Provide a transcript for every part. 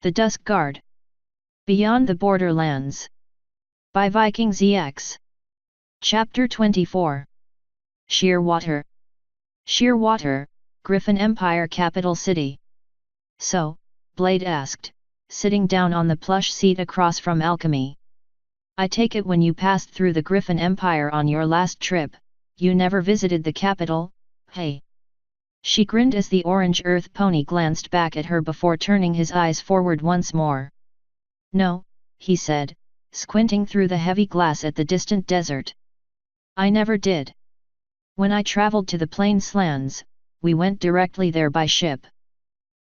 The Dusk Guard. Beyond the Borderlands. By Viking ZX. Chapter 24. Sheerwater. Sheerwater, Griffin Empire capital city. So, Blade asked, sitting down on the plush seat across from Alchemy. I take it when you passed through the Griffin Empire on your last trip, you never visited the capital, hey? She grinned as the orange earth pony glanced back at her before turning his eyes forward once more. No, he said, squinting through the heavy glass at the distant desert. I never did. When I traveled to the Plainslands, we went directly there by ship.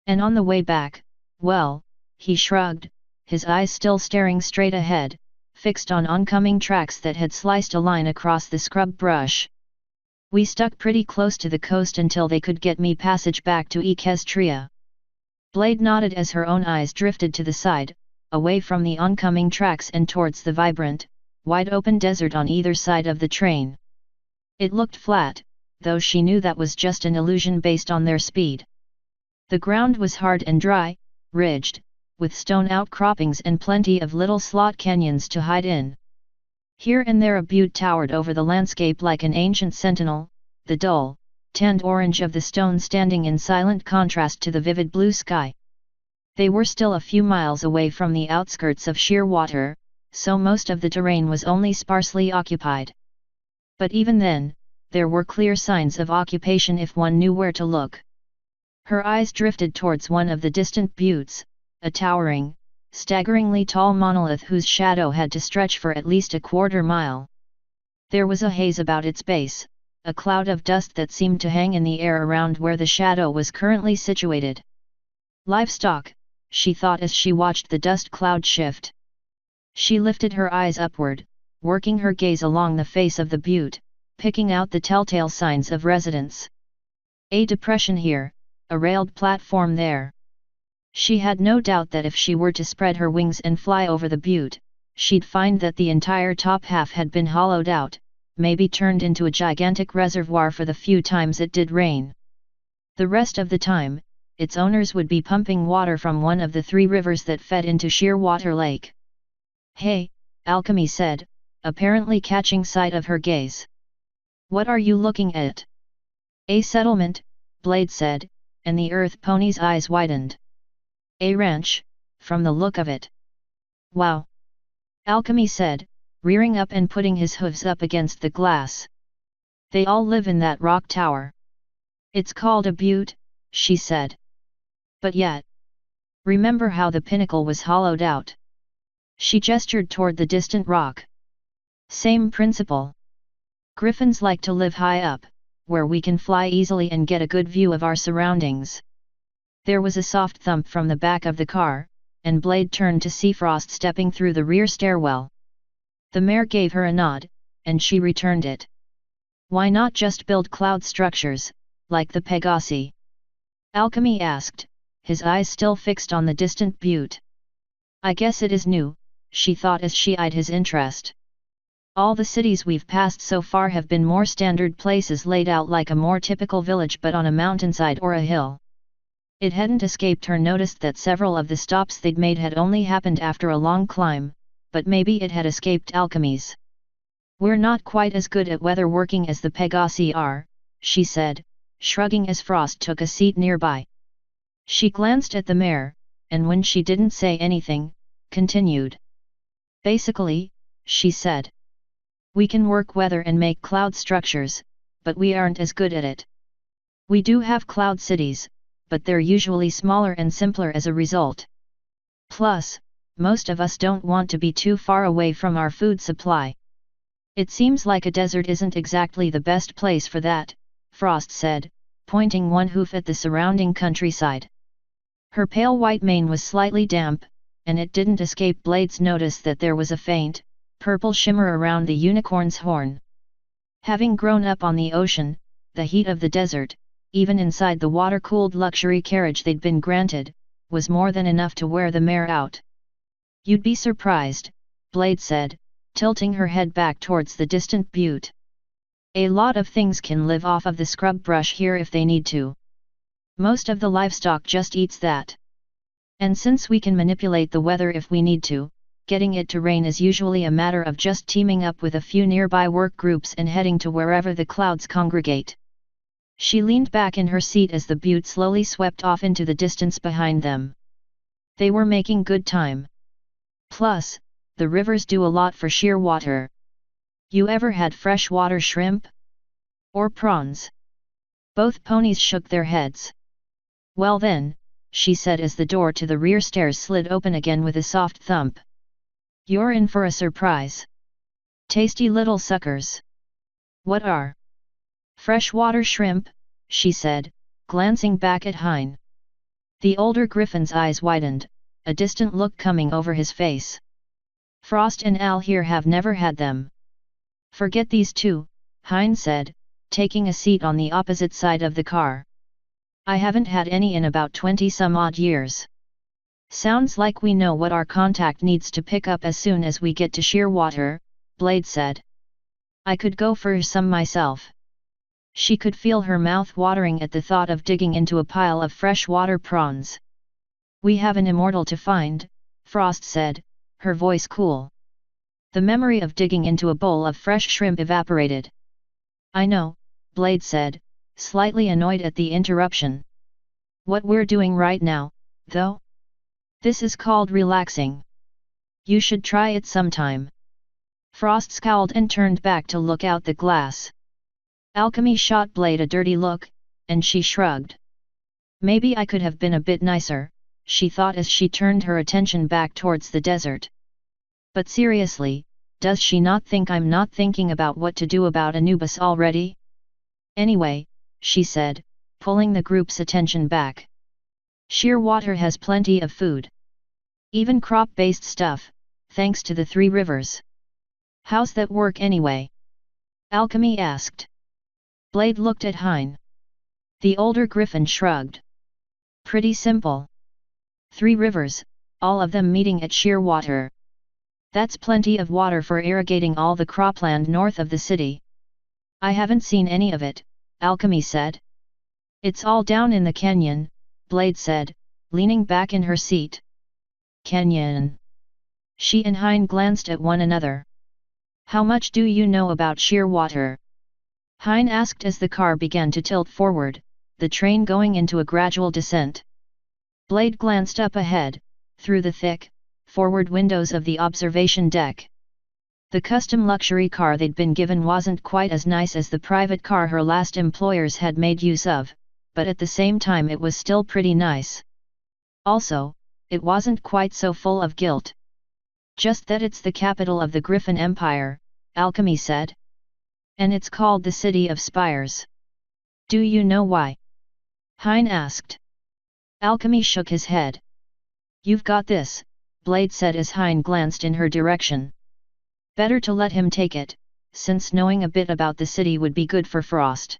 And on the way back, well, he shrugged, his eyes still staring straight ahead, fixed on oncoming tracks that had sliced a line across the scrub brush. We stuck pretty close to the coast until they could get me passage back to Equestria. Blade nodded as her own eyes drifted to the side, away from the oncoming tracks and towards the vibrant, wide-open desert on either side of the train. It looked flat, though she knew that was just an illusion based on their speed. The ground was hard and dry, ridged, with stone outcroppings and plenty of little slot canyons to hide in. Here and there a butte towered over the landscape like an ancient sentinel, the dull, tanned orange of the stone standing in silent contrast to the vivid blue sky. They were still a few miles away from the outskirts of Sheerwater, so most of the terrain was only sparsely occupied. But even then, there were clear signs of occupation if one knew where to look. Her eyes drifted towards one of the distant buttes, a towering, staggeringly tall monolith whose shadow had to stretch for at least a quarter mile. There was a haze about its base, a cloud of dust that seemed to hang in the air around where the shadow was currently situated. Livestock, she thought as she watched the dust cloud shift. She lifted her eyes upward, working her gaze along the face of the butte, picking out the telltale signs of residence. A depression here, a railed platform there. She had no doubt that if she were to spread her wings and fly over the butte, she'd find that the entire top half had been hollowed out, maybe turned into a gigantic reservoir for the few times it did rain. The rest of the time, its owners would be pumping water from one of the 3 rivers that fed into Sheerwater Lake. Hey, Alchemy said, apparently catching sight of her gaze. What are you looking at? A settlement, Blade said, and the earth pony's eyes widened. A ranch, from the look of it. Wow! Alchemy said, rearing up and putting his hooves up against the glass. They all live in that rock tower. It's called a butte, she said. But yet, remember how the pinnacle was hollowed out? She gestured toward the distant rock. Same principle. Griffins like to live high up, where we can fly easily and get a good view of our surroundings. There was a soft thump from the back of the car, and Blade turned to see Frost stepping through the rear stairwell. The mare gave her a nod, and she returned it. Why not just build cloud structures, like the Pegasi? Alchemy asked, his eyes still fixed on the distant butte. I guess it is new, she thought as she eyed his interest. All the cities we've passed so far have been more standard places laid out like a more typical village but on a mountainside or a hill. It hadn't escaped her notice that several of the stops they'd made had only happened after a long climb, but maybe it had escaped Alchemy's. We're not quite as good at weather working as the Pegasi are, she said, shrugging as Frost took a seat nearby. She glanced at the mare, and when she didn't say anything, continued. Basically, she said. We can work weather and make cloud structures, but we aren't as good at it. We do have cloud cities, but they're usually smaller and simpler as a result. Plus, most of us don't want to be too far away from our food supply. It seems like a desert isn't exactly the best place for that, Frost said, pointing one hoof at the surrounding countryside. Her pale white mane was slightly damp, and it didn't escape Blade's notice that there was a faint, purple shimmer around the unicorn's horn. Having grown up on the ocean, the heat of the desert, even inside the water-cooled luxury carriage they'd been granted, was more than enough to wear the mare out. You'd be surprised, Blade said, tilting her head back towards the distant butte. A lot of things can live off of the scrub brush here if they need to. Most of the livestock just eats that. And since we can manipulate the weather if we need to, getting it to rain is usually a matter of just teaming up with a few nearby work groups and heading to wherever the clouds congregate. She leaned back in her seat as the butte slowly swept off into the distance behind them. They were making good time. Plus, the rivers do a lot for Sheerwater. You ever had freshwater shrimp? Or prawns? Both ponies shook their heads. Well then, she said as the door to the rear stairs slid open again with a soft thump. You're in for a surprise. Tasty little suckers. What are? Freshwater shrimp, she said, glancing back at Hein. The older griffin's eyes widened, a distant look coming over his face. Frost and Al here have never had them. Forget these two, Hein said, taking a seat on the opposite side of the car. I haven't had any in about 20-some-odd years. Sounds like we know what our contact needs to pick up as soon as we get to Sheerwater, Blade said. I could go for some myself. She could feel her mouth watering at the thought of digging into a pile of freshwater prawns. We have an immortal to find, Frost said, her voice cool. The memory of digging into a bowl of fresh shrimp evaporated. I know, Blade said, slightly annoyed at the interruption. What we're doing right now, though? This is called relaxing. You should try it sometime. Frost scowled and turned back to look out the glass. Alchemy shot Blade a dirty look, and she shrugged. Maybe I could have been a bit nicer, she thought as she turned her attention back towards the desert. But seriously, does she not think I'm not thinking about what to do about Anubis already? Anyway, she said, pulling the group's attention back. Sheerwater has plenty of food. Even crop-based stuff, thanks to the three rivers. How's that work anyway? Alchemy asked. Blade looked at Hein. The older griffin shrugged. Pretty simple. 3 rivers, all of them meeting at Sheerwater. That's plenty of water for irrigating all the cropland north of the city. I haven't seen any of it, Alchemy said. It's all down in the canyon, Blade said, leaning back in her seat. Canyon. She and Hein glanced at one another. How much do you know about Sheerwater? Hein asked as the car began to tilt forward, the train going into a gradual descent. Blade glanced up ahead, through the thick, forward windows of the observation deck. The custom luxury car they'd been given wasn't quite as nice as the private car her last employers had made use of, but at the same time it was still pretty nice. Also, it wasn't quite so full of guilt. Just that it's the capital of the Griffin Empire, Alchemy said. And it's called the City of Spires. Do you know why? Hein asked. Alchemy shook his head. You've got this, Blade said as Hein glanced in her direction. Better to let him take it, since knowing a bit about the city would be good for Frost.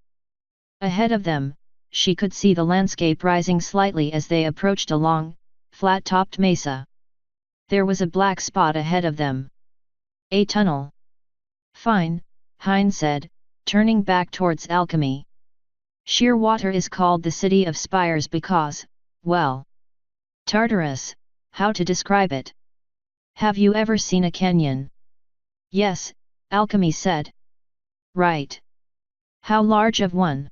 Ahead of them, she could see the landscape rising slightly as they approached a long, flat-topped mesa. There was a black spot ahead of them. A tunnel. Fine, Hein said, turning back towards Alchemy. Sheerwater is called the City of Spires because, well, Tartarus, how to describe it? Have you ever seen a canyon? Yes, Alchemy said. Right. How large of one?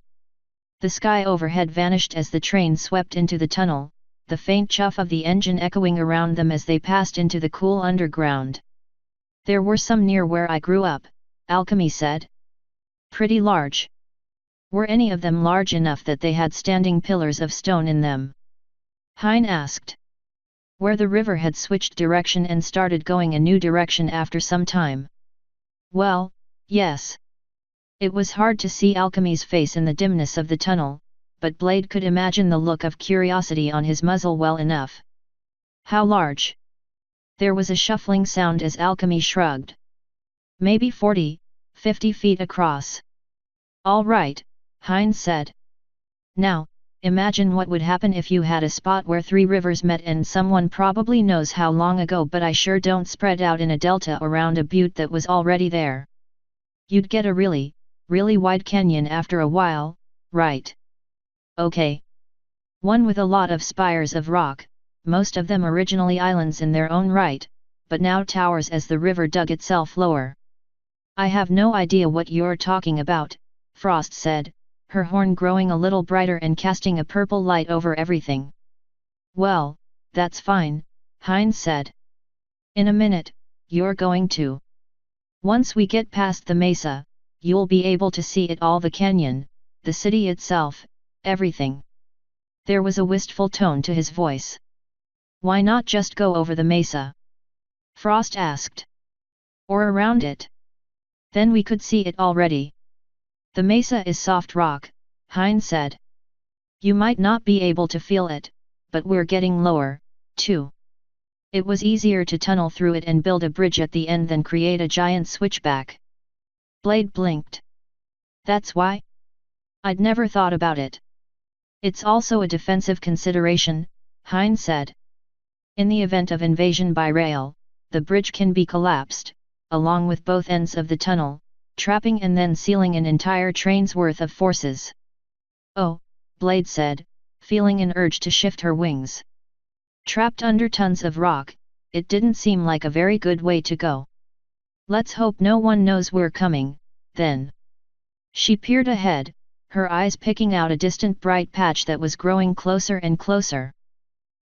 The sky overhead vanished as the train swept into the tunnel, the faint chuff of the engine echoing around them as they passed into the cool underground. There were some near where I grew up, Alchemy said. Pretty large. Were any of them large enough that they had standing pillars of stone in them? Hein asked. Where the river had switched direction and started going a new direction after some time. Well, yes. It was hard to see Alchemy's face in the dimness of the tunnel, but Blade could imagine the look of curiosity on his muzzle well enough. How large? There was a shuffling sound as Alchemy shrugged. Maybe 40, 50 feet across. All right, Hein said. Now, imagine what would happen if you had a spot where 3 rivers met, and someone probably knows how long ago, but I sure don't, spread out in a delta around a butte that was already there. You'd get a really, really wide canyon after a while, right? Okay. One with a lot of spires of rock, most of them originally islands in their own right, but now towers as the river dug itself lower. "I have no idea what you're talking about," Frost said, her horn growing a little brighter and casting a purple light over everything. "Well, that's fine," Hines said. "In a minute, you're going to. Once we get past the mesa, you'll be able to see it all, the canyon, the city itself, everything." There was a wistful tone to his voice. "Why not just go over the mesa?" Frost asked. "Or around it? Then we could see it already." "The mesa is soft rock," Hines said. "You might not be able to feel it, but we're getting lower, too. It was easier to tunnel through it and build a bridge at the end than create a giant switchback." Blade blinked. "That's why? I'd never thought about it." "It's also a defensive consideration," Hines said. "In the event of invasion by rail, the bridge can be collapsed, along with both ends of the tunnel, trapping and then sealing an entire train's worth of forces." "Oh," Blade said, feeling an urge to shift her wings. Trapped under tons of rock, it didn't seem like a very good way to go. "Let's hope no one knows we're coming, then." She peered ahead, her eyes picking out a distant bright patch that was growing closer and closer.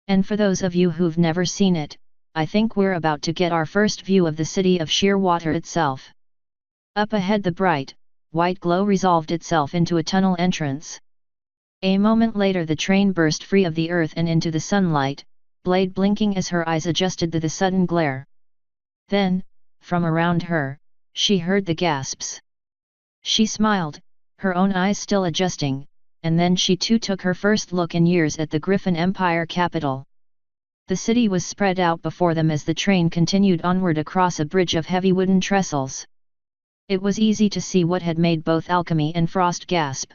"And for those of you who've never seen it, I think we're about to get our first view of the city of Sheerwater itself." Up ahead the bright, white glow resolved itself into a tunnel entrance. A moment later the train burst free of the earth and into the sunlight, Blade blinking as her eyes adjusted to the sudden glare. Then, from around her, she heard the gasps. She smiled, her own eyes still adjusting, and then she too took her first look in years at the Griffin Empire capital. The city was spread out before them as the train continued onward across a bridge of heavy wooden trestles. It was easy to see what had made both Alchemy and Frost gasp.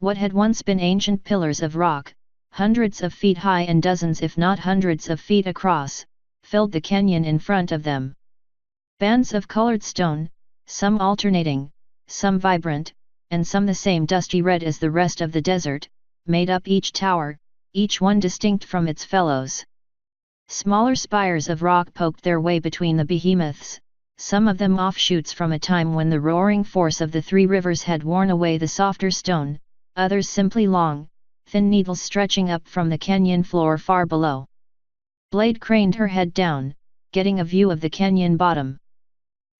What had once been ancient pillars of rock, hundreds of feet high and dozens if not hundreds of feet across, filled the canyon in front of them. Bands of colored stone, some alternating, some vibrant, and some the same dusty red as the rest of the desert, made up each tower, each one distinct from its fellows. Smaller spires of rock poked their way between the behemoths, some of them offshoots from a time when the roaring force of the three rivers had worn away the softer stone, others simply long, thin needles stretching up from the canyon floor far below. Blade craned her head down, getting a view of the canyon bottom.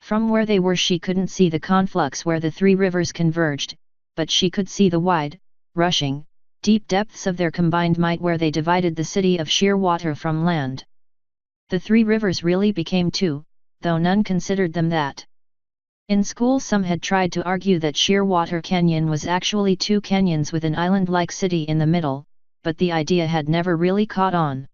From where they were she couldn't see the conflux where the three rivers converged, but she could see the wide, rushing, deep depths of their combined might where they divided the city of Sheerwater from land. The three rivers really became two, though none considered them that. In school some had tried to argue that Sheerwater Canyon was actually two canyons with an island-like city in the middle, but the idea had never really caught on.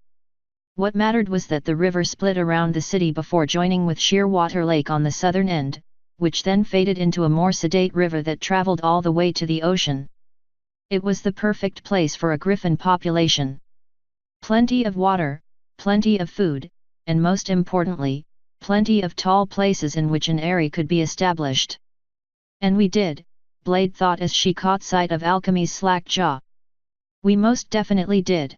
What mattered was that the river split around the city before joining with Sheerwater Lake on the southern end, which then faded into a more sedate river that traveled all the way to the ocean. It was the perfect place for a griffin population. Plenty of water, plenty of food, and most importantly, plenty of tall places in which an eyrie could be established. "And we did," Blade thought as she caught sight of Alchemy's slack jaw. "We most definitely did."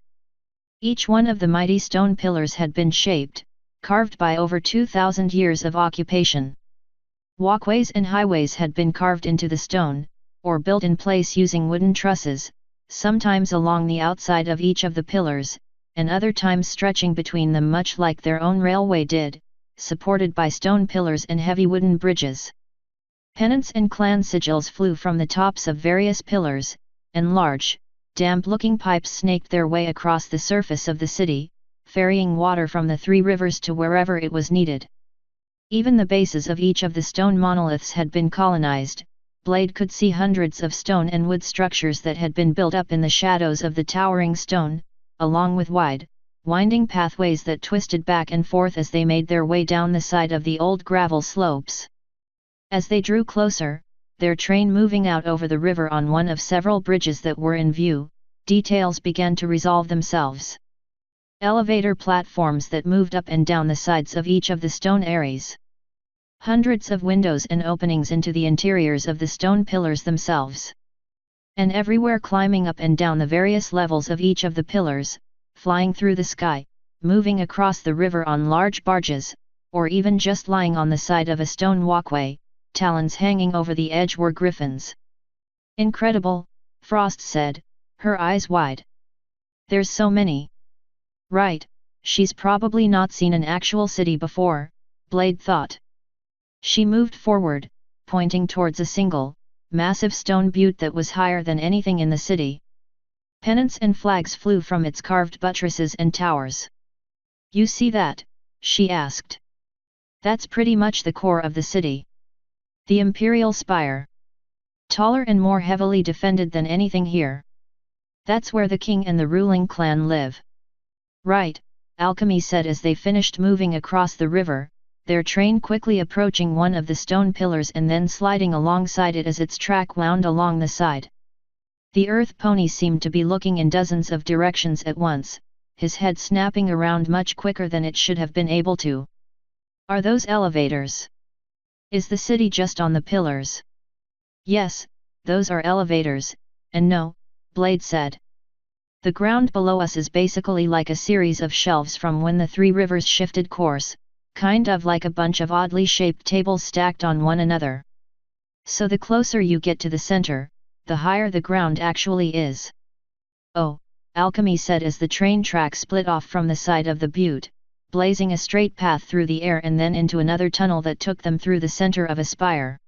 Each one of the mighty stone pillars had been shaped, carved by over 2,000 years of occupation. Walkways and highways had been carved into the stone, or built in place using wooden trusses, sometimes along the outside of each of the pillars, and other times stretching between them much like their own railway did, supported by stone pillars and heavy wooden bridges. Pennants and clan sigils flew from the tops of various pillars, and large, damp-looking pipes snaked their way across the surface of the city, ferrying water from the three rivers to wherever it was needed. Even the bases of each of the stone monoliths had been colonized. Blade could see hundreds of stone and wood structures that had been built up in the shadows of the towering stone, along with wide, winding pathways that twisted back and forth as they made their way down the side of the old gravel slopes. As they drew closer, their train moving out over the river on one of several bridges that were in view, details began to resolve themselves. Elevator platforms that moved up and down the sides of each of the stone eyries. Hundreds of windows and openings into the interiors of the stone pillars themselves. And everywhere climbing up and down the various levels of each of the pillars, flying through the sky, moving across the river on large barges, or even just lying on the side of a stone walkway, talons hanging over the edge were griffins. Incredible, Frost said, her eyes wide. There's so many. Right, she's probably not seen an actual city before, Blade thought. She moved forward, pointing towards a single, massive stone butte that was higher than anything in the city. Pennants and flags flew from its carved buttresses and towers. You see that? She asked. That's pretty much the core of the city. The Imperial Spire. Taller and more heavily defended than anything here. That's where the king and the ruling clan live. Right, Alchemy said as they finished moving across the river, their train quickly approaching one of the stone pillars and then sliding alongside it as its track wound along the side. The earth pony seemed to be looking in dozens of directions at once, his head snapping around much quicker than it should have been able to. Are those elevators? Is the city just on the pillars? Yes, those are elevators, and no, Blade said. The ground below us is basically like a series of shelves from when the three rivers shifted course, kind of like a bunch of oddly shaped tables stacked on one another. So the closer you get to the center, the higher the ground actually is. Oh, Alchemy said as the train track split off from the side of the butte, blazing a straight path through the air and then into another tunnel that took them through the center of a spire.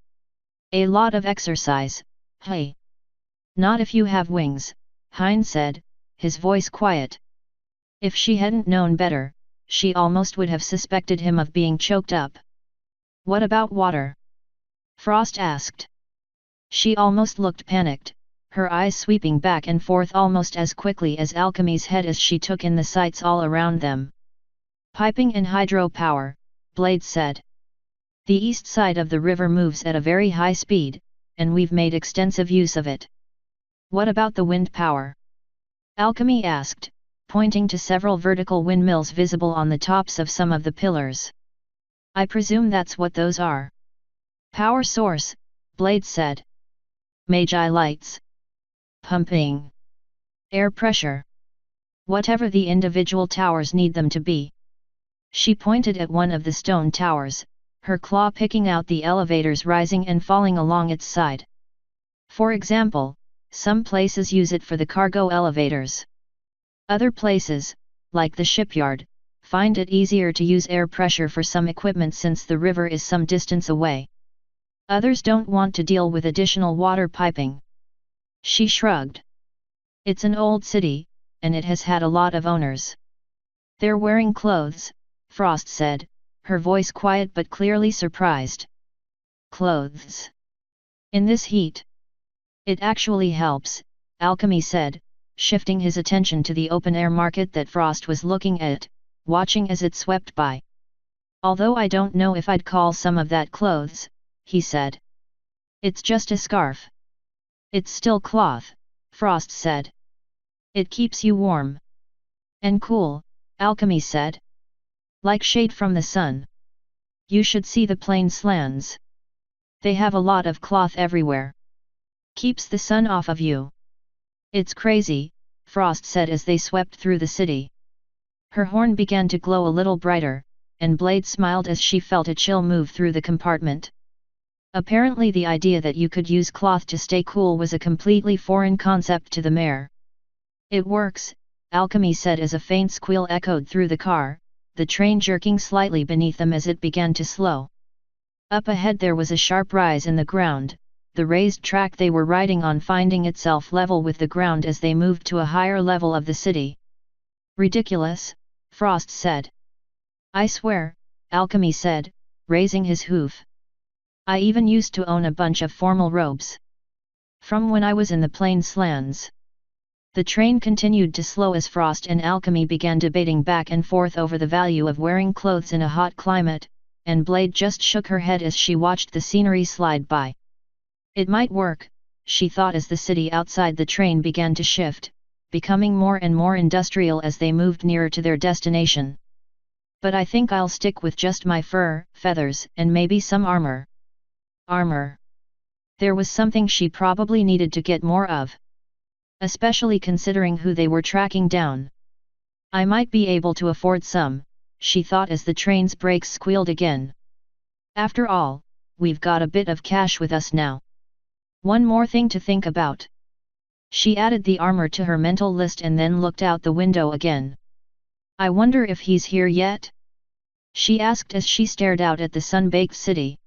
A lot of exercise, hey. Not if you have wings, Hein said, his voice quiet. If she hadn't known better, she almost would have suspected him of being choked up. What about water? Frost asked. She almost looked panicked, her eyes sweeping back and forth almost as quickly as Alchemy's head as she took in the sights all around them. Piping and hydropower, Blade said. The east side of the river moves at a very high speed, and we've made extensive use of it. What about the wind power? Alchemy asked, pointing to several vertical windmills visible on the tops of some of the pillars. I presume that's what those are. Power source, Blade said. Magi lights. Pumping. Air pressure. Whatever the individual towers need them to be. She pointed at one of the stone towers, her claw picking out the elevators rising and falling along its side. For example, some places use it for the cargo elevators. Other places, like the shipyard, find it easier to use air pressure for some equipment since the river is some distance away. Others don't want to deal with additional water piping. She shrugged. It's an old city, and it has had a lot of owners. They're wearing clothes, Frost said, her voice quiet but clearly surprised. Clothes. In this heat? It actually helps, Alchemy said, shifting his attention to the open-air market that Frost was looking at, watching as it swept by. Although I don't know if I'd call some of that clothes, he said. It's just a scarf. It's still cloth, Frost said. It keeps you warm. And cool, Alchemy said. Like shade from the sun. You should see the plainslands. They have a lot of cloth everywhere. Keeps the sun off of you. It's crazy, Frost said as they swept through the city. Her horn began to glow a little brighter, and Blade smiled as she felt a chill move through the compartment. Apparently the idea that you could use cloth to stay cool was a completely foreign concept to the mare. It works, Alchemy said as a faint squeal echoed through the car, the train jerking slightly beneath them as it began to slow. Up ahead there was a sharp rise in the ground, the raised track they were riding on finding itself level with the ground as they moved to a higher level of the city. Ridiculous, Frost said. I swear, Alchemy said, raising his hoof. I even used to own a bunch of formal robes. From when I was in the plainslands. The train continued to slow as Frost and Alchemy began debating back and forth over the value of wearing clothes in a hot climate, and Blade just shook her head as she watched the scenery slide by. It might work, she thought as the city outside the train began to shift, becoming more and more industrial as they moved nearer to their destination. But I think I'll stick with just my fur, feathers, and maybe some armor. Armor. There was something she probably needed to get more of. Especially considering who they were tracking down. I might be able to afford some, she thought as the train's brakes squealed again. After all, we've got a bit of cash with us now. One more thing to think about. She added the armor to her mental list and then looked out the window again. I wonder if he's here yet? She asked as she stared out at the sun-baked city.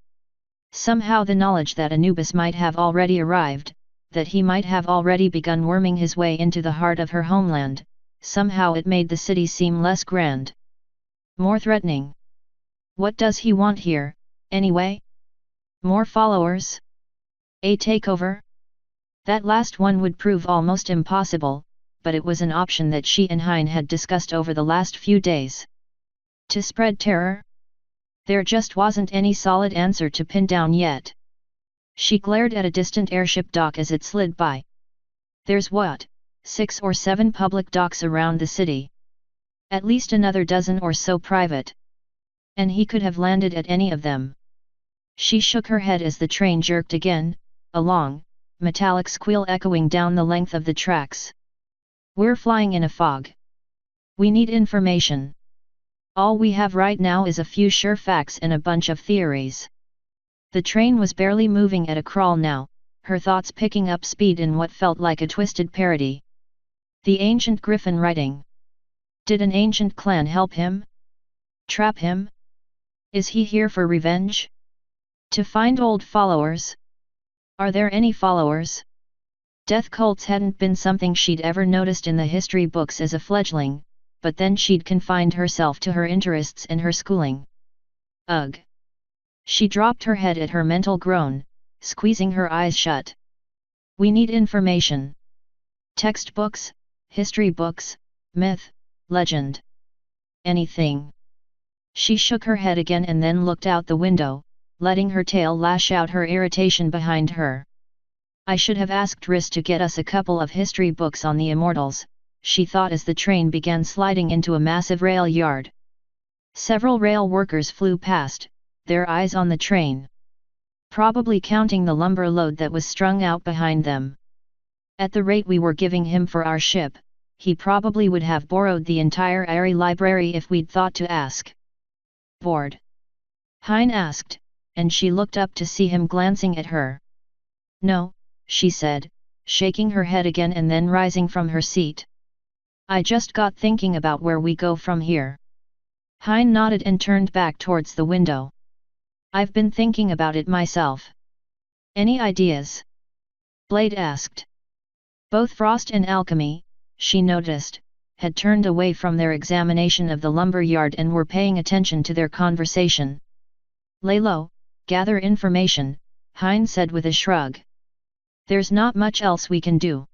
Somehow the knowledge that Anubis might have already arrived, that he might have already begun worming his way into the heart of her homeland, somehow it made the city seem less grand. More threatening. What does he want here, anyway? More followers? A takeover? That last one would prove almost impossible, but it was an option that she and Hein had discussed over the last few days. To spread terror? There just wasn't any solid answer to pin down yet. She glared at a distant airship dock as it slid by. There's what, 6 or 7 public docks around the city. At least another dozen or so private. And he could have landed at any of them. She shook her head as the train jerked again, a long, metallic squeal echoing down the length of the tracks. We're flying in a fog. We need information. All we have right now is a few sure facts and a bunch of theories. The train was barely moving at a crawl now, her thoughts picking up speed in what felt like a twisted parody. The ancient griffin writing. Did an ancient clan help him? Trap him? Is he here for revenge? To find old followers? Are there any followers? Death cults hadn't been something she'd ever noticed in the history books as a fledgling, but then she'd confined herself to her interests and her schooling. Ugh! She dropped her head at her mental groan, squeezing her eyes shut. We need information. Textbooks, history books, myth, legend. Anything. She shook her head again and then looked out the window, letting her tail lash out her irritation behind her. I should have asked Riss to get us a couple of history books on the immortals, she thought as the train began sliding into a massive rail yard. Several rail workers flew past, their eyes on the train. Probably counting the lumber load that was strung out behind them. At the rate we were giving him for our ship, he probably would have borrowed the entire Airy library if we'd thought to ask. Bored? Hein asked, and she looked up to see him glancing at her. No, she said, shaking her head again and then rising from her seat. I just got thinking about where we go from here. Hein nodded and turned back towards the window. I've been thinking about it myself. Any ideas? Blade asked. Both Frost and Alchemy, she noticed, had turned away from their examination of the lumber yard and were paying attention to their conversation. Lay low, gather information, Hein said with a shrug. There's not much else we can do.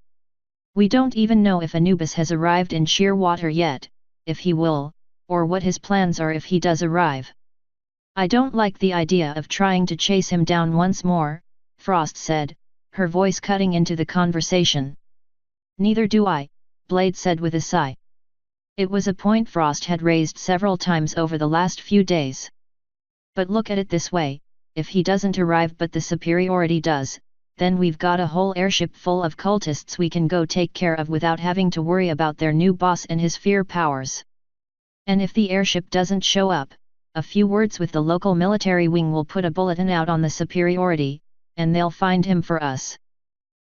We don't even know if Anubis has arrived in Sheerwater yet, if he will, or what his plans are if he does arrive. I don't like the idea of trying to chase him down once more, Frost said, her voice cutting into the conversation. Neither do I, Blade said with a sigh. It was a point Frost had raised several times over the last few days. But look at it this way, if he doesn't arrive but the superiority does, then we've got a whole airship full of cultists we can go take care of without having to worry about their new boss and his fear powers. And if the airship doesn't show up, a few words with the local military wing will put a bulletin out on the superiority, and they'll find him for us.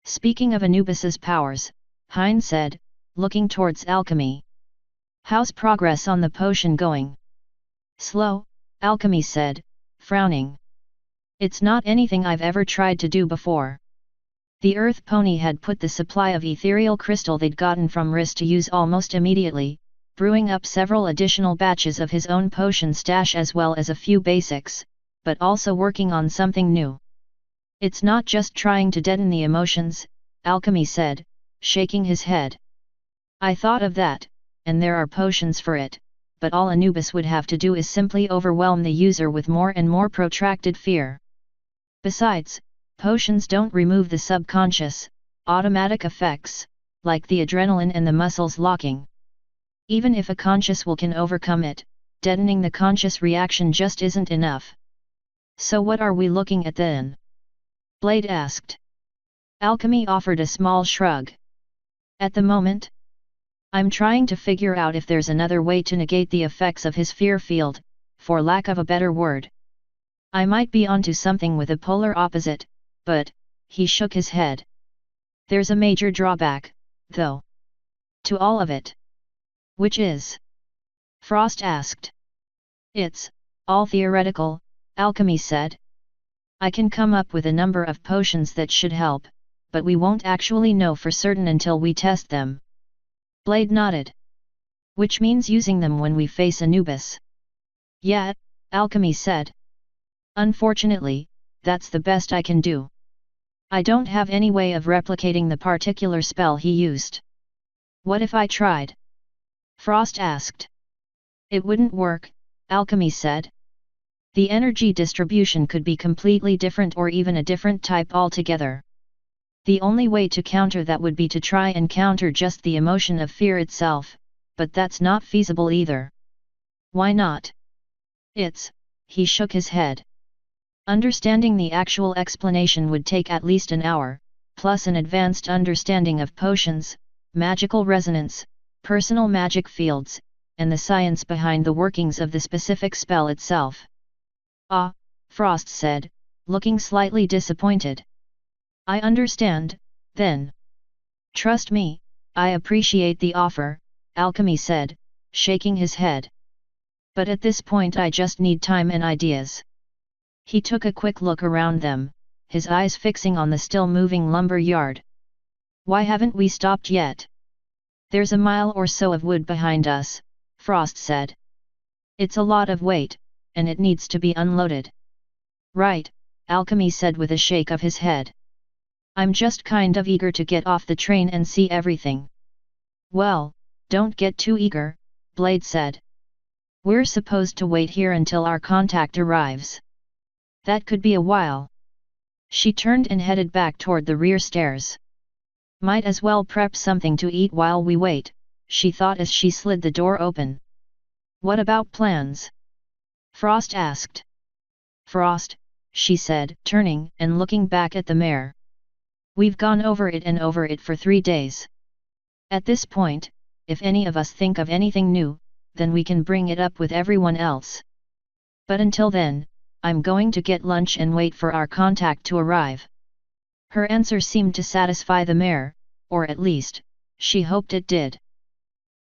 Speaking of Anubis's powers, Hein said, looking towards Alchemy. How's progress on the potion going? Slow, Alchemy said, frowning. It's not anything I've ever tried to do before. The Earth Pony had put the supply of ethereal crystal they'd gotten from Riss to use almost immediately, brewing up several additional batches of his own potion stash as well as a few basics, but also working on something new. It's not just trying to deaden the emotions, Alchemy said, shaking his head. I thought of that, and there are potions for it, but all Anubis would have to do is simply overwhelm the user with more and more protracted fear. Besides, potions don't remove the subconscious, automatic effects, like the adrenaline and the muscles locking. Even if a conscious will can overcome it, deadening the conscious reaction just isn't enough. So what are we looking at then? Blade asked. Alchemy offered a small shrug. At the moment? I'm trying to figure out if there's another way to negate the effects of his fear field, for lack of a better word. I might be onto something with a polar opposite, but, he shook his head. There's a major drawback, though. To all of it. Which is? Frost asked. It's all theoretical, Alchemy said. I can come up with a number of potions that should help, but we won't actually know for certain until we test them. Blade nodded. Which means using them when we face Anubis. Yeah, Alchemy said. Unfortunately, that's the best I can do. I don't have any way of replicating the particular spell he used. What if I tried? Frost asked. It wouldn't work, Alchemy said. The energy distribution could be completely different or even a different type altogether. The only way to counter that would be to try and counter just the emotion of fear itself, but that's not feasible either. Why not? He shook his head. Understanding the actual explanation would take at least an hour, plus an advanced understanding of potions, magical resonance, personal magic fields, and the science behind the workings of the specific spell itself. Ah, Frost said, looking slightly disappointed. I understand, then. Trust me, I appreciate the offer, Alchemy said, shaking his head. But at this point I just need time and ideas. He took a quick look around them, his eyes fixing on the still-moving lumber yard. Why haven't we stopped yet? There's a mile or so of wood behind us, Frost said. It's a lot of weight, and it needs to be unloaded. Right, Alchemy said with a shake of his head. I'm just kind of eager to get off the train and see everything. Well, don't get too eager, Blade said. We're supposed to wait here until our contact arrives. That could be a while. She turned and headed back toward the rear stairs. Might as well prep something to eat while we wait, she thought as she slid the door open. What about plans? Frost asked. Frost, she said, turning and looking back at the mare. We've gone over it and over it for 3 days. At this point, if any of us think of anything new, then we can bring it up with everyone else. But until then, I'm going to get lunch and wait for our contact to arrive. Her answer seemed to satisfy the mare, or at least, she hoped it did.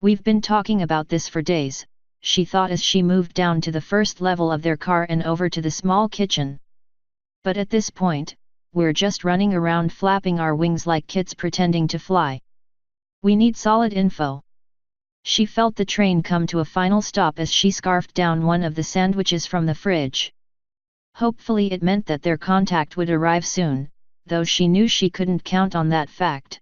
We've been talking about this for days, she thought as she moved down to the first level of their car and over to the small kitchen. But at this point, we're just running around flapping our wings like kids pretending to fly. We need solid info. She felt the train come to a final stop as she scarfed down one of the sandwiches from the fridge. Hopefully it meant that their contact would arrive soon, though she knew she couldn't count on that fact.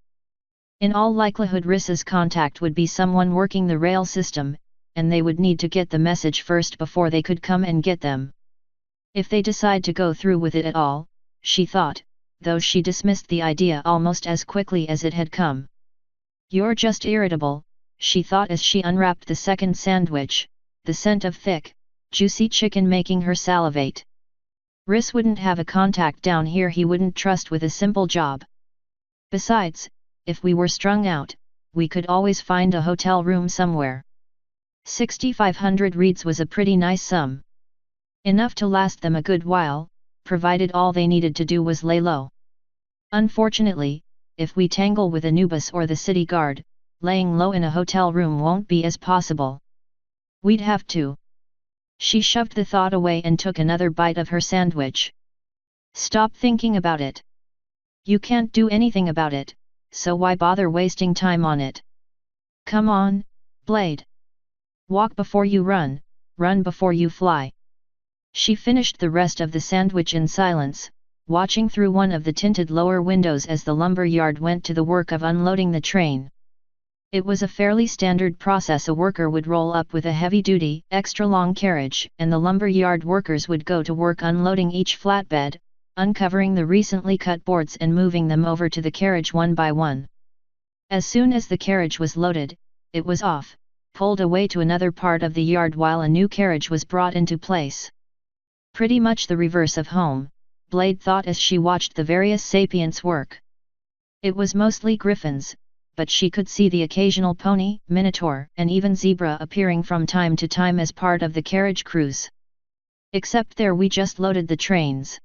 In all likelihood Rissa's contact would be someone working the rail system, and they would need to get the message first before they could come and get them. If they decide to go through with it at all, she thought, though she dismissed the idea almost as quickly as it had come. You're just irritable, she thought as she unwrapped the second sandwich, the scent of thick, juicy chicken making her salivate. Riss wouldn't have a contact down here he wouldn't trust with a simple job. Besides, if we were strung out, we could always find a hotel room somewhere. 6,500 reeds was a pretty nice sum. Enough to last them a good while, provided all they needed to do was lay low. Unfortunately, if we tangle with Anubis or the city guard, laying low in a hotel room won't be as possible. We'd have to. She shoved the thought away and took another bite of her sandwich. Stop thinking about it. You can't do anything about it, so why bother wasting time on it? Come on, Blade. Walk before you run, run before you fly. She finished the rest of the sandwich in silence, watching through one of the tinted lower windows as the lumber yard went to the work of unloading the train. It was a fairly standard process. A worker would roll up with a heavy-duty, extra-long carriage, and the lumber yard workers would go to work unloading each flatbed, uncovering the recently cut boards and moving them over to the carriage one by one. As soon as the carriage was loaded, it was off, pulled away to another part of the yard while a new carriage was brought into place. Pretty much the reverse of home, Blade thought as she watched the various sapients work. It was mostly griffins, but she could see the occasional pony, minotaur, and even zebra appearing from time to time as part of the carriage crews. Except there we just loaded the trains.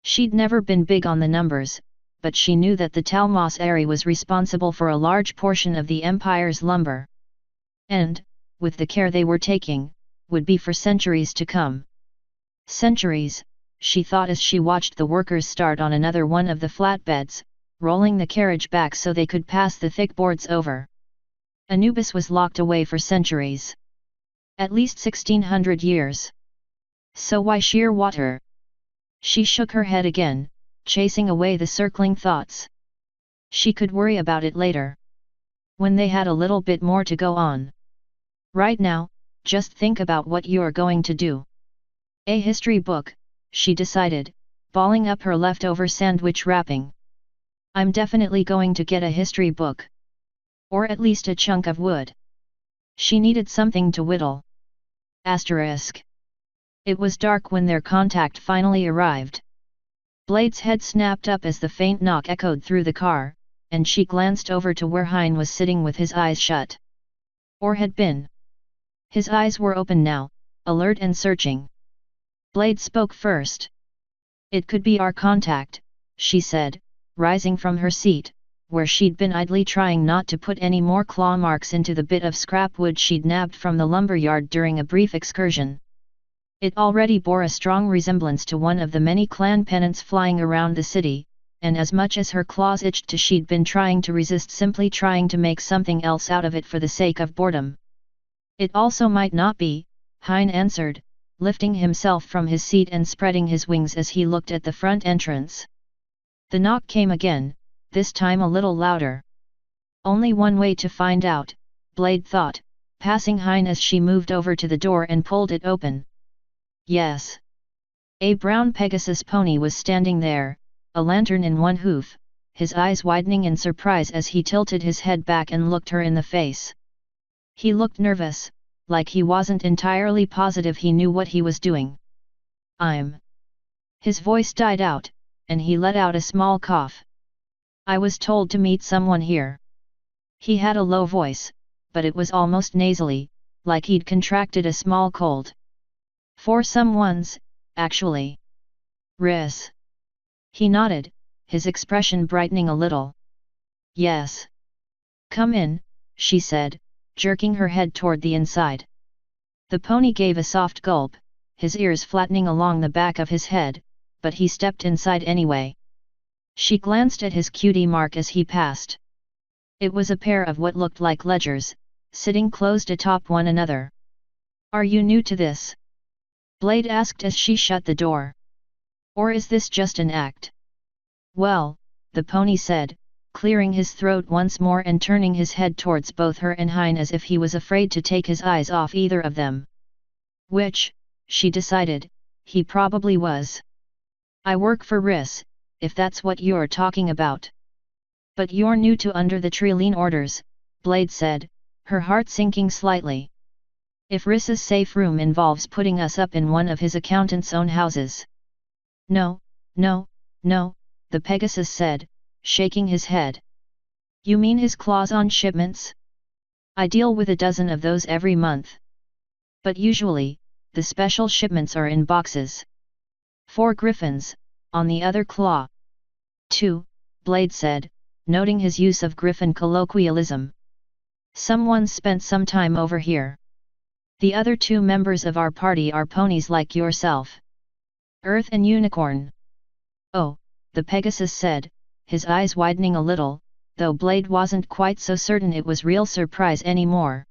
She'd never been big on the numbers, but she knew that the Talmos area was responsible for a large portion of the Empire's lumber. And, with the care they were taking, would be for centuries to come. Centuries, she thought as she watched the workers start on another one of the flatbeds, rolling the carriage back so they could pass the thick boards over. Anubis was locked away for centuries. At least 1600 years. So why Sheerwater? She shook her head again, chasing away the circling thoughts. She could worry about it later. When they had a little bit more to go on. Right now, just think about what you're going to do. A history book, she decided, balling up her leftover sandwich wrapping. I'm definitely going to get a history book. Or at least a chunk of wood. She needed something to whittle. Asterisk. It was dark when their contact finally arrived. Blade's head snapped up as the faint knock echoed through the car, and she glanced over to where Hein was sitting with his eyes shut. Or had been. His eyes were open now, alert and searching. Blade spoke first. It could be our contact, she said, rising from her seat, where she'd been idly trying not to put any more claw marks into the bit of scrap wood she'd nabbed from the lumberyard during a brief excursion. It already bore a strong resemblance to one of the many clan pennants flying around the city, and as much as her claws itched she'd been trying to resist simply trying to make something else out of it for the sake of boredom. It also might not be, Hein answered, lifting himself from his seat and spreading his wings as he looked at the front entrance. The knock came again, this time a little louder. Only one way to find out, Blade thought, passing Hein as she moved over to the door and pulled it open. Yes. A brown Pegasus pony was standing there, a lantern in one hoof, his eyes widening in surprise as he tilted his head back and looked her in the face. He looked nervous, like he wasn't entirely positive he knew what he was doing. His voice died out, and he let out a small cough. I was told to meet someone here. He had a low voice, but it was almost nasally, like he'd contracted a small cold. For someone's, actually. Riz. He nodded, his expression brightening a little. Yes. Come in, she said, jerking her head toward the inside. The pony gave a soft gulp, his ears flattening along the back of his head, but he stepped inside anyway. She glanced at his cutie mark as he passed. It was a pair of what looked like ledgers, sitting closed atop one another. Are you new to this? Blade asked as she shut the door. Or is this just an act? Well, the pony said, clearing his throat once more and turning his head towards both her and Hein as if he was afraid to take his eyes off either of them. Which, she decided, he probably was. I work for Riss, if that's what you're talking about. But you're new to Under the Trilene orders, Blade said, her heart sinking slightly. If Riss's safe room involves putting us up in one of his accountant's own houses. No, the Pegasus said, shaking his head. You mean his claws on shipments? I deal with a dozen of those every month. But usually, the special shipments are in boxes. 4 griffins, on the other claw. 2, Blade said, noting his use of griffin colloquialism. Someone spent some time over here. The other 2 members of our party are ponies like yourself. Earth and Unicorn. Oh, the Pegasus said, his eyes widening a little, though Blade wasn't quite so certain it was real surprise anymore.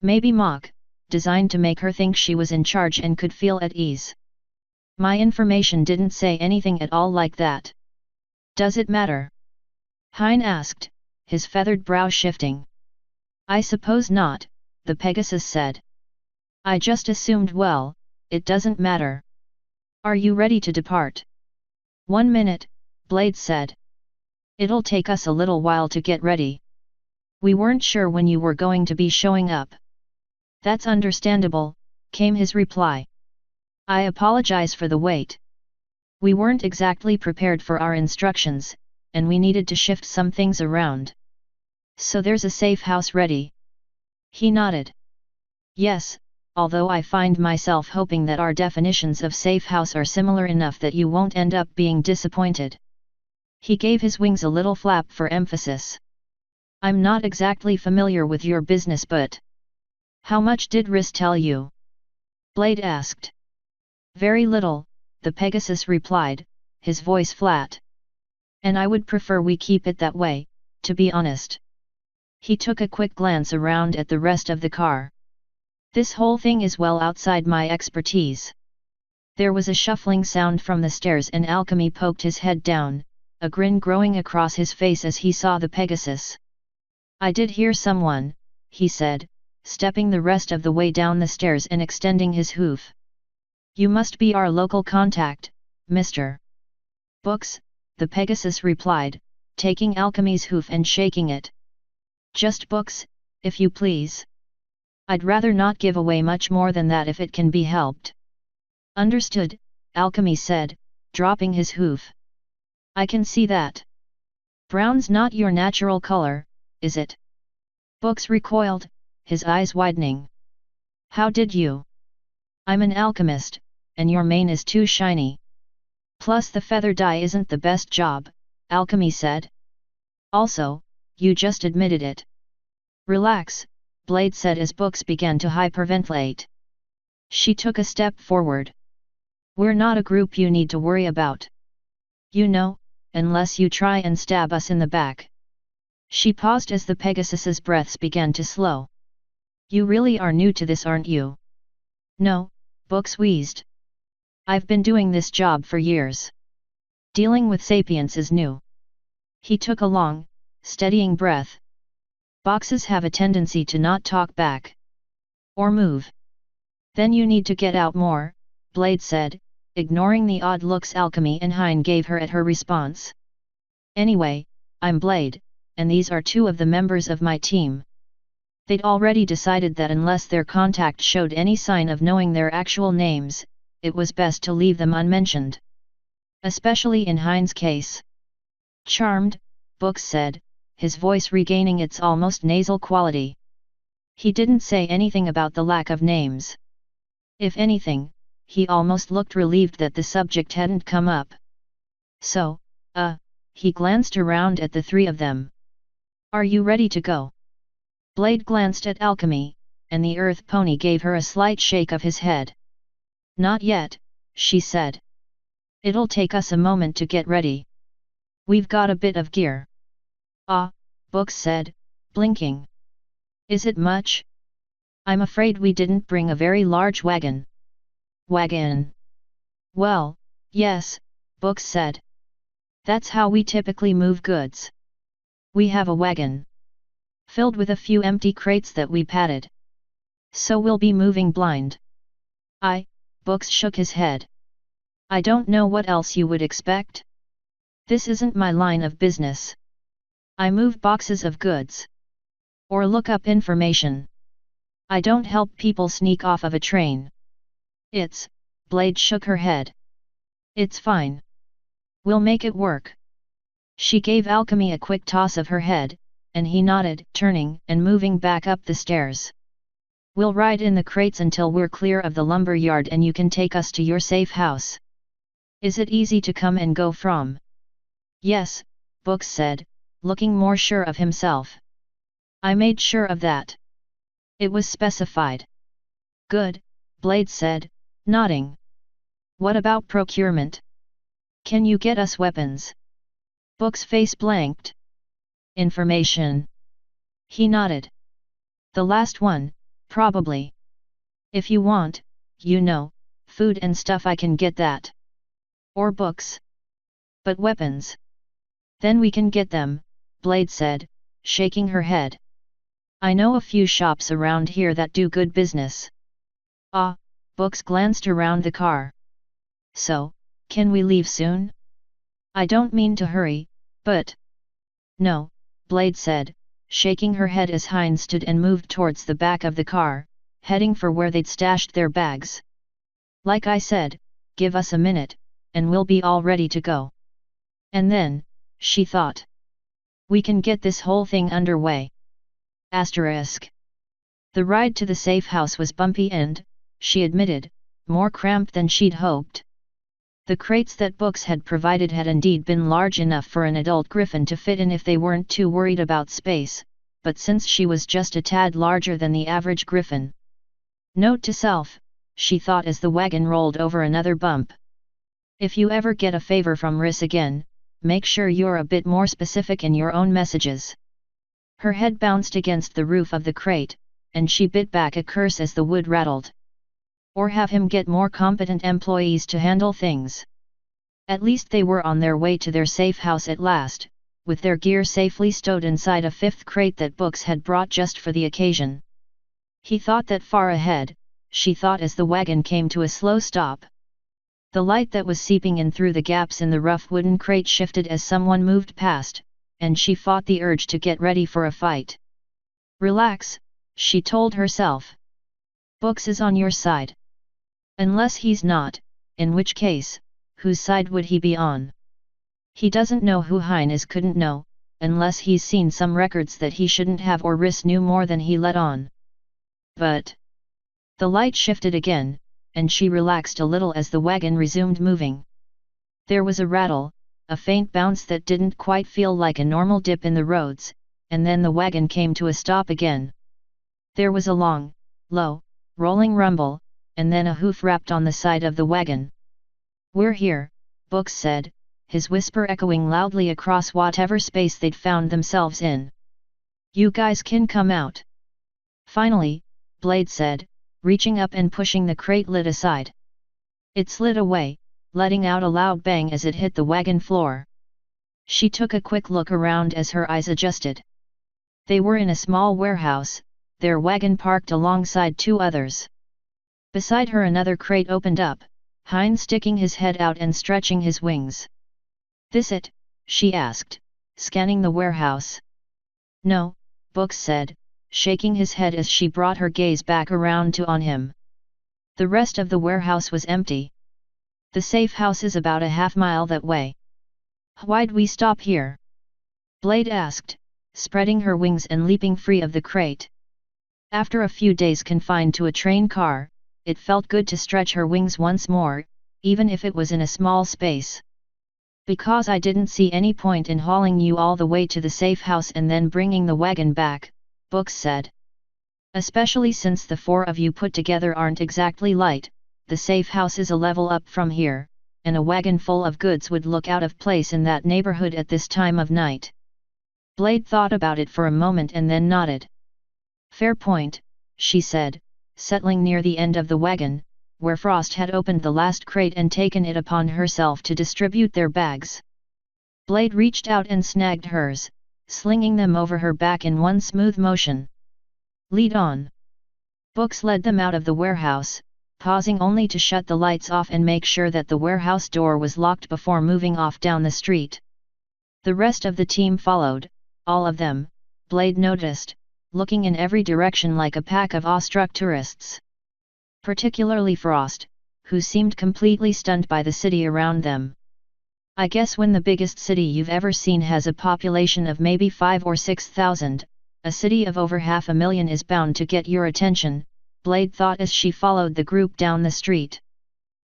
Maybe mock, designed to make her think she was in charge and could feel at ease. My information didn't say anything at all like that. Does it matter? Hein asked, his feathered brow shifting. I suppose not, the Pegasus said. I just assumed well, it doesn't matter. Are you ready to depart? 1 minute, Blade said. It'll take us a little while to get ready. We weren't sure when you were going to be showing up. That's understandable, came his reply. I apologize for the wait. We weren't exactly prepared for our instructions, and we needed to shift some things around. So there's a safe house ready? He nodded. Yes, although I find myself hoping that our definitions of safe house are similar enough that you won't end up being disappointed. He gave his wings a little flap for emphasis. I'm not exactly familiar with your business, but how much did Riss tell you? Blade asked. Very little, the Pegasus replied, his voice flat. And I would prefer we keep it that way, to be honest. He took a quick glance around at the rest of the car. This whole thing is well outside my expertise. There was a shuffling sound from the stairs and Alchemy poked his head down, a grin growing across his face as he saw the Pegasus. I did hear someone, he said, stepping the rest of the way down the stairs and extending his hoof. You must be our local contact, Mr. Books, the Pegasus replied, taking Alchemy's hoof and shaking it. Just Books, if you please. I'd rather not give away much more than that if it can be helped. Understood, Alchemy said, dropping his hoof. I can see that. Brown's not your natural color, is it? Books recoiled, his eyes widening. How did you? I'm an alchemist, and your mane is too shiny. Plus the feather dye isn't the best job, Alchemy said. Also, you just admitted it. Relax, Blade said as Books began to hyperventilate. She took a step forward. We're not a group you need to worry about. You know, unless you try and stab us in the back. She paused as the Pegasus's breaths began to slow. You really are new to this, aren't you? No, Books wheezed. I've been doing this job for years. Dealing with sapients is new. He took a long, steadying breath. Boxes have a tendency to not talk back. Or move. Then you need to get out more, Blade said, ignoring the odd looks Alchemy and Hein gave her at her response. Anyway, I'm Blade, and these are two of the members of my team. They'd already decided that unless their contact showed any sign of knowing their actual names, it was best to leave them unmentioned. Especially in Hein's case. Charmed, Books said, his voice regaining its almost nasal quality. He didn't say anything about the lack of names. If anything, he almost looked relieved that the subject hadn't come up. So, he glanced around at the three of them. Are you ready to go? Blade glanced at Alchemy, and the Earth Pony gave her a slight shake of his head. Not yet, she said. It'll take us a moment to get ready. We've got a bit of gear. Books said, blinking. Is it much? I'm afraid we didn't bring a very large wagon. Wagon? Well, yes, Books said. That's how we typically move goods. We have a wagon. Filled with a few empty crates that we padded. So we'll be moving blind. Books shook his head. I don't know what else you would expect. This isn't my line of business. I move boxes of goods. Or look up information. I don't help people sneak off of a train. Blade shook her head. It's fine. We'll make it work. She gave Alchemy a quick toss of her head, and he nodded, turning and moving back up the stairs. We'll ride in the crates until we're clear of the lumber yard and you can take us to your safe house. Is it easy to come and go from? Yes, Books said, looking more sure of himself. I made sure of that. It was specified. Good, Blade said, nodding. What about procurement? Can you get us weapons? Books' face blanked. Information. He nodded. The last one, probably. If you want, food and stuff, I can get that. Or books. But weapons. Then we can get them, Blade said, shaking her head. I know a few shops around here that do good business. Books glanced around the car. So, can we leave soon? I don't mean to hurry, but... No, Blade said, shaking her head as Hein stood and moved towards the back of the car, heading for where they'd stashed their bags. Like I said, give us a minute, and we'll be all ready to go. And then, she thought. We can get this whole thing underway. Asterisk. The ride to the safe house was bumpy and, she admitted, more cramped than she'd hoped. The crates that Books had provided had indeed been large enough for an adult griffin to fit in if they weren't too worried about space, but since she was just a tad larger than the average griffin. Note to self, she thought as the wagon rolled over another bump. If you ever get a favor from Riss again, make sure you're a bit more specific in your own messages. Her head bounced against the roof of the crate, and she bit back a curse as the wood rattled. Or have him get more competent employees to handle things. At least they were on their way to their safe house at last, with their gear safely stowed inside a fifth crate that Books had brought just for the occasion. He thought that far ahead, she thought as the wagon came to a slow stop. The light that was seeping in through the gaps in the rough wooden crate shifted as someone moved past, and she fought the urge to get ready for a fight. Relax, she told herself. Books is on your side. Unless he's not, in which case, whose side would he be on? He doesn't know who Hein is, couldn't know, unless he's seen some records that he shouldn't have, or Riss knew more than he let on. But the light shifted again, and she relaxed a little as the wagon resumed moving. There was a rattle, a faint bounce that didn't quite feel like a normal dip in the roads, and then the wagon came to a stop again. There was a long, low, rolling rumble, and then a hoof rapped on the side of the wagon. "We're here," Books said, his whisper echoing loudly across whatever space they'd found themselves in. "You guys can come out." "Finally," Blade said, reaching up and pushing the crate lid aside. It slid away, letting out a loud bang as it hit the wagon floor. She took a quick look around as her eyes adjusted. They were in a small warehouse, their wagon parked alongside two others. Beside her another crate opened up, Hein sticking his head out and stretching his wings. "This it?" she asked, scanning the warehouse. "No," Books said, shaking his head as she brought her gaze back around to on him. The rest of the warehouse was empty. "The safe house is about a half-mile that way." "Why'd we stop here?" Blade asked, spreading her wings and leaping free of the crate. After a few days confined to a train car, it felt good to stretch her wings once more, even if it was in a small space. "Because I didn't see any point in hauling you all the way to the safe house and then bringing the wagon back," Books said. "Especially since the four of you put together aren't exactly light, the safe house is a level up from here, and a wagon full of goods would look out of place in that neighborhood at this time of night." Blade thought about it for a moment and then nodded. "Fair point," she said, settling near the end of the wagon, where Frost had opened the last crate and taken it upon herself to distribute their bags. Blade reached out and snagged hers, slinging them over her back in one smooth motion. "Lead on." Books led them out of the warehouse, pausing only to shut the lights off and make sure that the warehouse door was locked before moving off down the street. The rest of the team followed, all of them, Blade noticed, looking in every direction like a pack of awestruck tourists. Particularly Frost, who seemed completely stunned by the city around them. "I guess when the biggest city you've ever seen has a population of maybe 5,000 or 6,000, a city of over 500,000 is bound to get your attention," Blade thought as she followed the group down the street.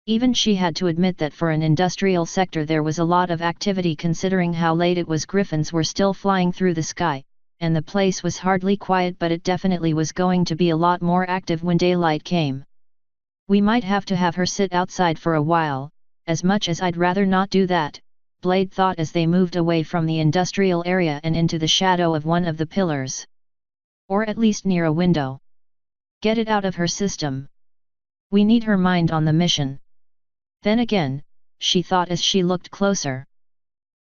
Even she had to admit that for an industrial sector there was a lot of activity considering how late it was. Griffins were still flying through the sky, and the place was hardly quiet, but it definitely was going to be a lot more active when daylight came. "We might have to have her sit outside for a while, as much as I'd rather not do that," Blade thought as they moved away from the industrial area and into the shadow of one of the pillars. Or at least near a window. Get it out of her system. We need her mind on the mission. Then again, she thought as she looked closer.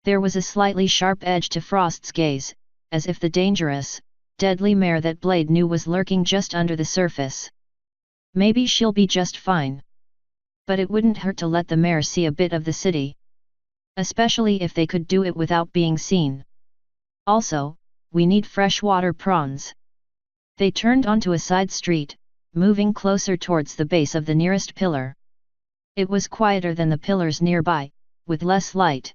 There was a slightly sharp edge to Frost's gaze, as if the dangerous, deadly mare that Blade knew was lurking just under the surface. Maybe she'll be just fine. But it wouldn't hurt to let the mare see a bit of the city. Especially if they could do it without being seen. Also, we need freshwater prawns. They turned onto a side street, moving closer towards the base of the nearest pillar. It was quieter than the pillars nearby, with less light.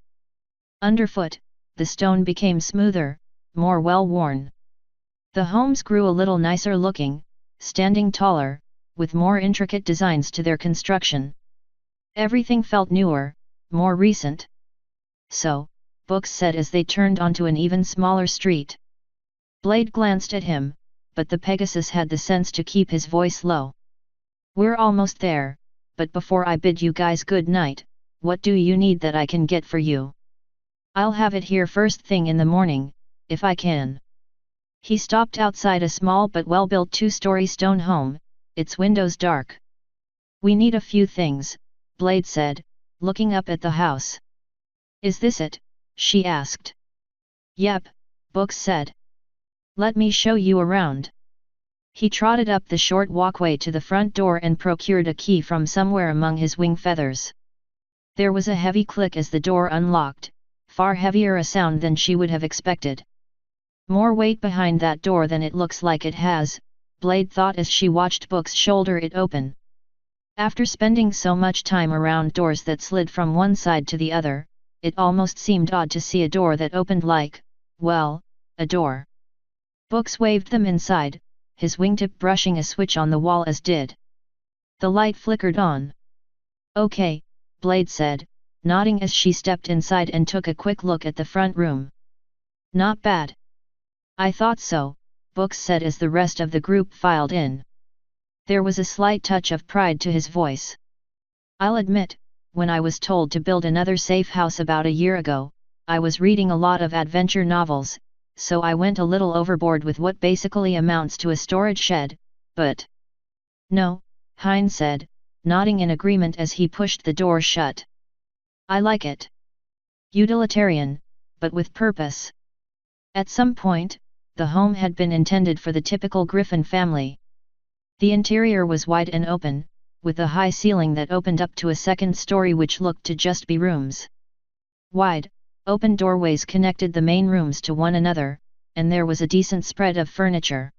Underfoot, the stone became smoother, more well-worn. The homes grew a little nicer looking, standing taller, with more intricate designs to their construction. Everything felt newer, more recent. So, Books said as they turned onto an even smaller street. Blade glanced at him, but the Pegasus had the sense to keep his voice low. We're almost there, but before I bid you guys good night, what do you need that I can get for you? I'll have it here first thing in the morning, if I can. He stopped outside a small but well-built 2-story stone home, its windows dark. We need a few things, Blade said, looking up at the house. Is this it? She asked. Yep, Books said. Let me show you around. He trotted up the short walkway to the front door and procured a key from somewhere among his wing feathers. There was a heavy click as the door unlocked, far heavier a sound than she would have expected. More weight behind that door than it looks like it has, Blade thought as she watched Books shoulder it open. After spending so much time around doors that slid from one side to the other, it almost seemed odd to see a door that opened like, well, a door. Books waved them inside, his wingtip brushing a switch on the wall as did. The light flickered on. Okay, Blade said, nodding as she stepped inside and took a quick look at the front room. Not bad. I thought so, Books said as the rest of the group filed in. There was a slight touch of pride to his voice. I'll admit, when I was told to build another safe house about a year ago, I was reading a lot of adventure novels, so I went a little overboard with what basically amounts to a storage shed, but... No, Hein said, nodding in agreement as he pushed the door shut. I like it. Utilitarian, but with purpose. At some point, the home had been intended for the typical Griffin family. The interior was wide and open, with a high ceiling that opened up to a second story which looked to just be rooms. Wide, open doorways connected the main rooms to one another, and there was a decent spread of furniture.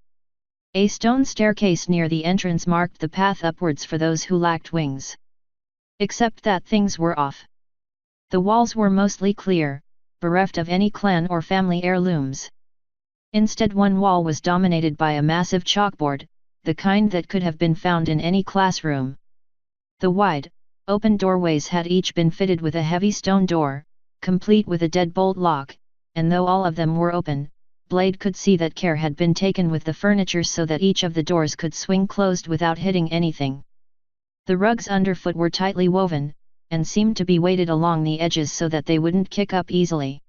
A stone staircase near the entrance marked the path upwards for those who lacked wings. Except that things were off. The walls were mostly clear, bereft of any clan or family heirlooms. Instead, one wall was dominated by a massive chalkboard, the kind that could have been found in any classroom. The wide, open doorways had each been fitted with a heavy stone door, complete with a deadbolt lock, and though all of them were open, Blade could see that care had been taken with the furniture so that each of the doors could swing closed without hitting anything. The rugs underfoot were tightly woven, and seemed to be weighted along the edges so that they wouldn't kick up easily.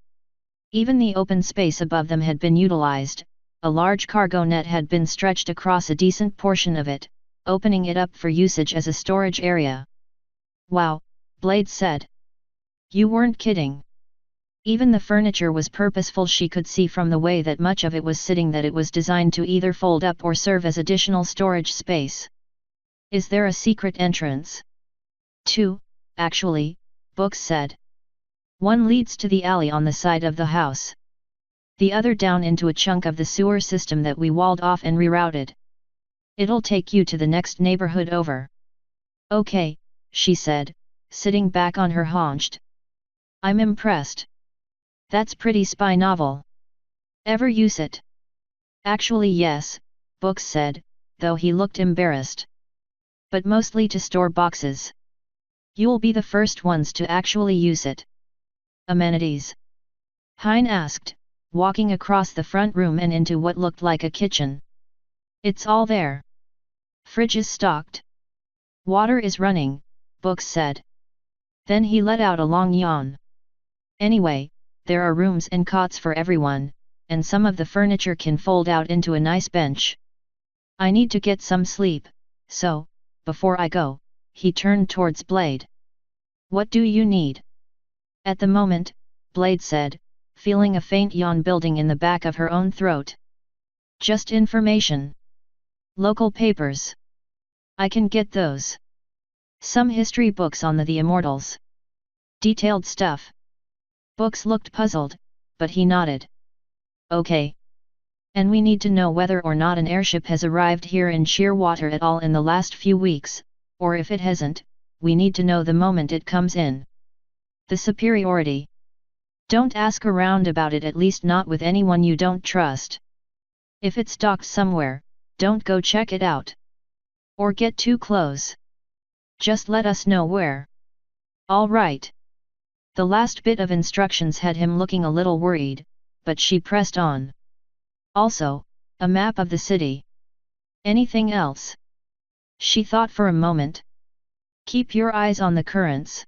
Even the open space above them had been utilized. A large cargo net had been stretched across a decent portion of it, opening it up for usage as a storage area. Wow, Blade said. You weren't kidding. Even the furniture was purposeful. She could see from the way that much of it was sitting that it was designed to either fold up or serve as additional storage space. Is there a secret entrance? 2, actually, Books said. One leads to the alley on the side of the house. The other down into a chunk of the sewer system that we walled off and rerouted. It'll take you to the next neighborhood over. Okay, she said, sitting back on her haunch. I'm impressed. That's pretty spy novel. Ever use it? Actually yes, Books said, though he looked embarrassed. But mostly to store boxes. You'll be the first ones to actually use it. Amenities? Hein asked, walking across the front room and into what looked like a kitchen. It's all there. Fridge is stocked. Water is running, Books said. Then he let out a long yawn. Anyway, there are rooms and cots for everyone, and some of the furniture can fold out into a nice bench. I need to get some sleep, so, before I go, he turned towards Blade. What do you need? At the moment, Blade said, feeling a faint yawn building in the back of her own throat. Just information. Local papers. I can get those. Some history books on the Immortals. Detailed stuff. Books looked puzzled, but he nodded. Okay. And we need to know whether or not an airship has arrived here in Sheerwater at all in the last few weeks, or if it hasn't, we need to know the moment it comes in. The superiority. Don't ask around about it, at least not with anyone you don't trust. If it's docked somewhere, don't go check it out. Or get too close. Just let us know where. All right. The last bit of instructions had him looking a little worried, but she pressed on. Also, a map of the city. Anything else? She thought for a moment. Keep your eyes on the currents.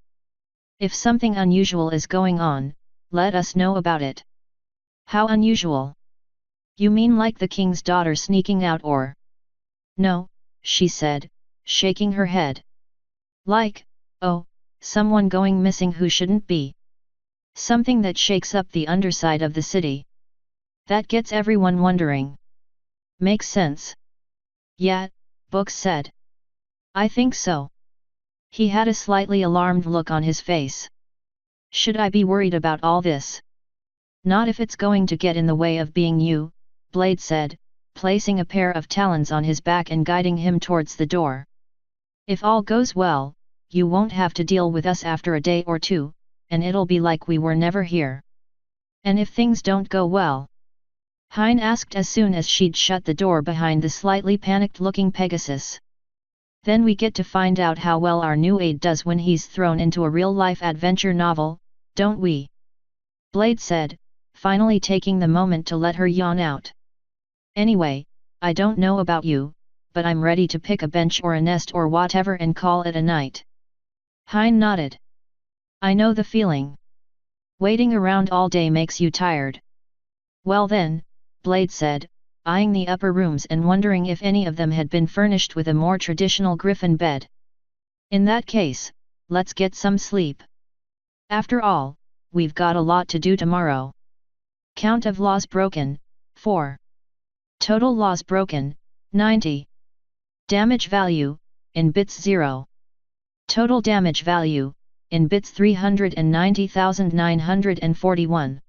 If something unusual is going on, let us know about it. How unusual? You mean like the king's daughter sneaking out or? No, she said, shaking her head. Like, oh, someone going missing who shouldn't be. Something that shakes up the underside of the city. That gets everyone wondering. Makes sense. Yeah, Books said. I think so. He had a slightly alarmed look on his face. Should I be worried about all this? Not if it's going to get in the way of being you, Blade said, placing a pair of talons on his back and guiding him towards the door. If all goes well, you won't have to deal with us after a day or two, and it'll be like we were never here. And if things don't go well? Hein asked as soon as she'd shut the door behind the slightly panicked-looking Pegasus. Then we get to find out how well our new aide does when he's thrown into a real-life adventure novel, don't we? Blade said, finally taking the moment to let her yawn out. Anyway, I don't know about you, but I'm ready to pick a bench or a nest or whatever and call it a night. Hein nodded. I know the feeling. Waiting around all day makes you tired. Well then, Blade said, eyeing the upper rooms and wondering if any of them had been furnished with a more traditional griffin bed. In that case, let's get some sleep. After all, we've got a lot to do tomorrow. Count of laws broken, 4. Total laws broken, 90. Damage value, in bits 0. Total damage value, in bits 390,941.